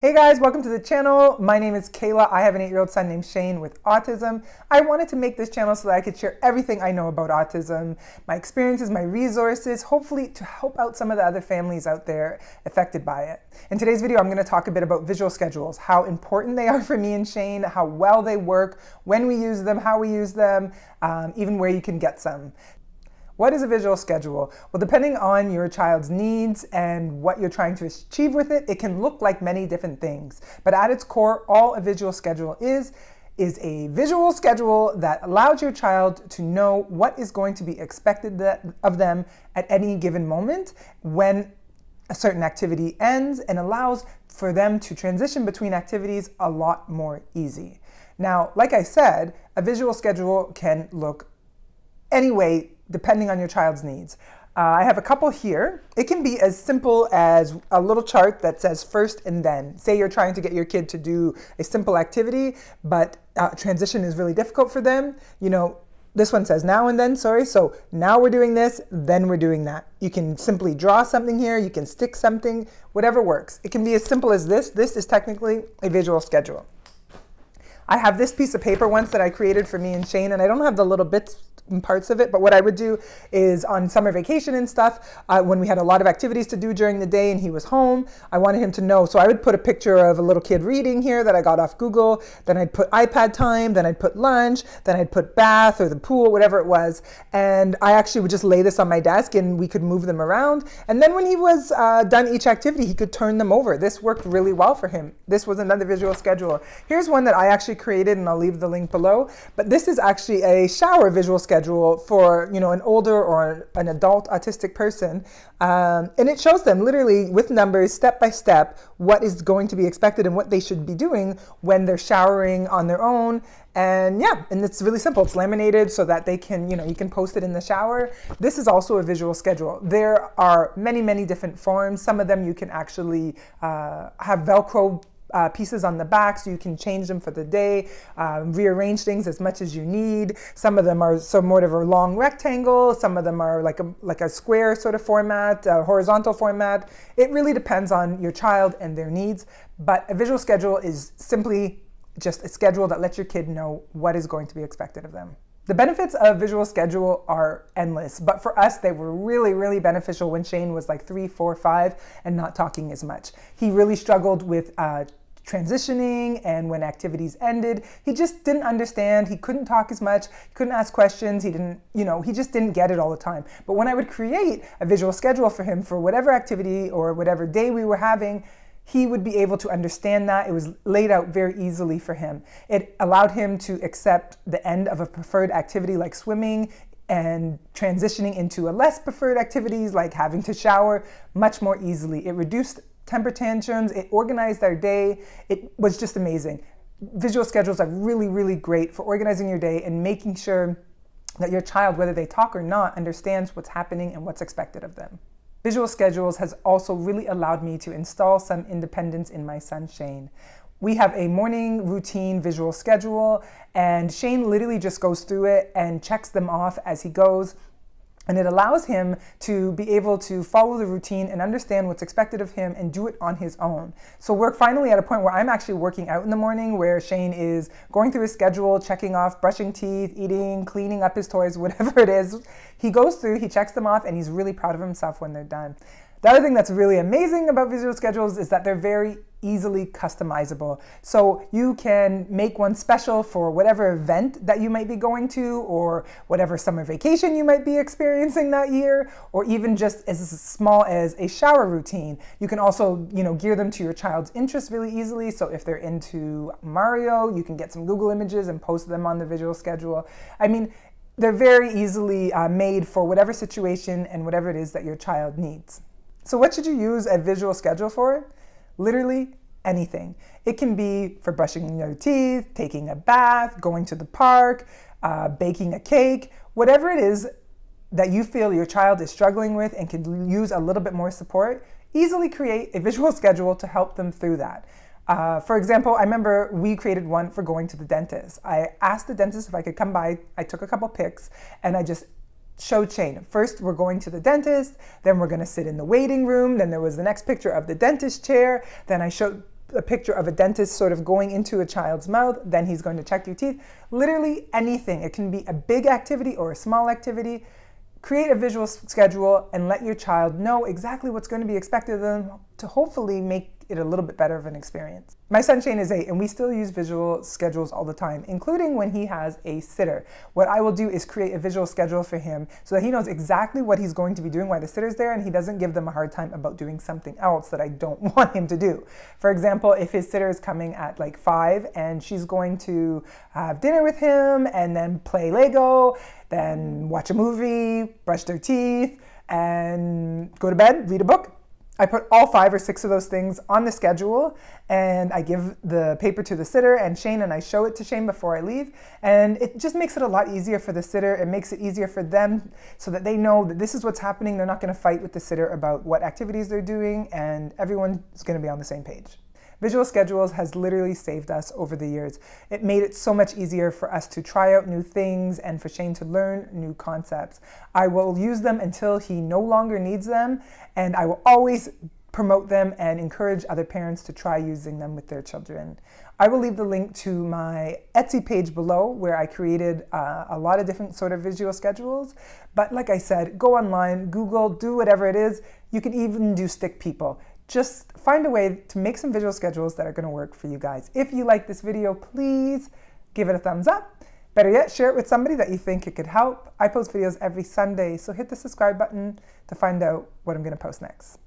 Hey guys, welcome to the channel. My name is Kayla. I have an 8-year-old son named Shane with autism. I wanted to make this channel so that I could share everything I know about autism, my experiences, my resources, hopefully to help out some of the other families out there affected by it. In today's video, I'm going to talk a bit about visual schedules, how important they are for me and Shane, how well they work, when we use them, how we use them, even where you can get some. What is a visual schedule? Well, depending on your child's needs and what you're trying to achieve with it, it can look like many different things. But at its core, all a visual schedule is a visual schedule that allows your child to know what is going to be expected of them at any given moment when a certain activity ends, and allows for them to transition between activities a lot more easy. Now, like I said, a visual schedule can look any way depending on your child's needs. I have a couple here. It can be as simple as a little chart that says first and then. Say you're trying to get your kid to do a simple activity, but transition is really difficult for them. You know, this one says now and then, so now we're doing this, then we're doing that. You can simply draw something here, you can stick something, whatever works. It can be as simple as this. This is technically a visual schedule. I have this piece of paper once that I created for me and Shane, and I don't have the little bits and parts of it, but what I would do is on summer vacation and stuff, when we had a lot of activities to do during the day and he was home, I wanted him to know. So I would put a picture of a little kid reading here that I got off Google, then I'd put iPad time, then I'd put lunch, then I'd put bath or the pool, whatever it was. And I actually would just lay this on my desk and we could move them around. And then when he was done each activity, he could turn them over. This worked really well for him. This was another visual schedule. Here's one that I actually created, and I'll leave the link below. But this is actually a shower visual schedule for, you know, an older or an adult autistic person. And it shows them literally with numbers, step by step, what is going to be expected and what they should be doing when they're showering on their own. And yeah, and it's really simple. It's laminated so that they can, you know, you can post it in the shower. This is also a visual schedule. There are many, many different forms. Some of them you can actually have Velcro pieces on the back so you can change them for the day, rearrange things as much as you need. Some of them are somewhat of a long rectangle, some of them are like a square sort of format, a horizontal format. It really depends on your child and their needs, but a visual schedule is simply just a schedule that lets your kid know what is going to be expected of them. The benefits of visual schedule are endless, but for us, they were really, really beneficial when Shane was like 3, 4, 5 and not talking as much. He really struggled with transitioning, and when activities ended, he just didn't understand. He couldn't talk as much. He couldn't ask questions. He didn't, you know, he just didn't get it all the time. But when I would create a visual schedule for him for whatever activity or whatever day we were having, he would be able to understand that. It was laid out very easily for him. It allowed him to accept the end of a preferred activity like swimming and transitioning into a less preferred activities like having to shower much more easily. It reduced temper tantrums, it organized our day. It was just amazing. Visual schedules are really, really great for organizing your day and making sure that your child, whether they talk or not, understands what's happening and what's expected of them. Visual schedules has also really allowed me to install some independence in my son, Shane. We have a morning routine visual schedule, and Shane literally just goes through it and checks them off as he goes. And it allows him to be able to follow the routine and understand what's expected of him and do it on his own. So we're finally at a point where I'm actually working out in the morning, where Shane is going through his schedule, checking off, brushing teeth, eating, cleaning up his toys, whatever it is. He goes through, he checks them off, and he's really proud of himself when they're done. The other thing that's really amazing about visual schedules is that they're very easily customizable. So you can make one special for whatever event that you might be going to, or whatever summer vacation you might be experiencing that year, or even just as small as a shower routine. You can also, you know, gear them to your child's interests really easily. So if they're into Mario, you can get some Google images and post them on the visual schedule. I mean, they're very easily made for whatever situation and whatever it is that your child needs. So what should you use a visual schedule for? Literally anything. It can be for brushing your teeth, taking a bath, going to the park, baking a cake, whatever it is that you feel your child is struggling with and could use a little bit more support. Easily create a visual schedule to help them through that. For example, I remember we created one for going to the dentist. I asked the dentist if I could come by. I took a couple pics and I just showed Shane. First, we're going to the dentist, then we're going to sit in the waiting room, then there was the next picture of the dentist chair, then I showed a picture of a dentist sort of going into a child's mouth, then he's going to check your teeth. Literally anything. It can be a big activity or a small activity. Create a visual schedule and let your child know exactly what's going to be expected of them to hopefully make it a little bit better of an experience. My son Shane is 8 and we still use visual schedules all the time, including when he has a sitter. What I will do is create a visual schedule for him so that he knows exactly what he's going to be doing while the sitter's there, and he doesn't give them a hard time about doing something else that I don't want him to do. For example, if his sitter is coming at like 5 and she's going to have dinner with him and then play Lego, then watch a movie, brush their teeth, and go to bed, read a book, I put all 5 or 6 of those things on the schedule, and I give the paper to the sitter and Shane, and I show it to Shane before I leave. And it just makes it a lot easier for the sitter. It makes it easier for them so that they know that this is what's happening. They're not going to fight with the sitter about what activities they're doing, and everyone's going to be on the same page. Visual schedules has literally saved us over the years. It made it so much easier for us to try out new things and for Shane to learn new concepts. I will use them until he no longer needs them, and I will always promote them and encourage other parents to try using them with their children. I will leave the link to my Etsy page below where I created a lot of different sort of visual schedules. But like I said, go online, Google, do whatever it is. You can even do stick people. Just find a way to make some visual schedules that are going to work for you guys. If you like this video, please give it a thumbs up. Better yet, share it with somebody that you think it could help. I post videos every Sunday, so hit the subscribe button to find out what I'm going to post next.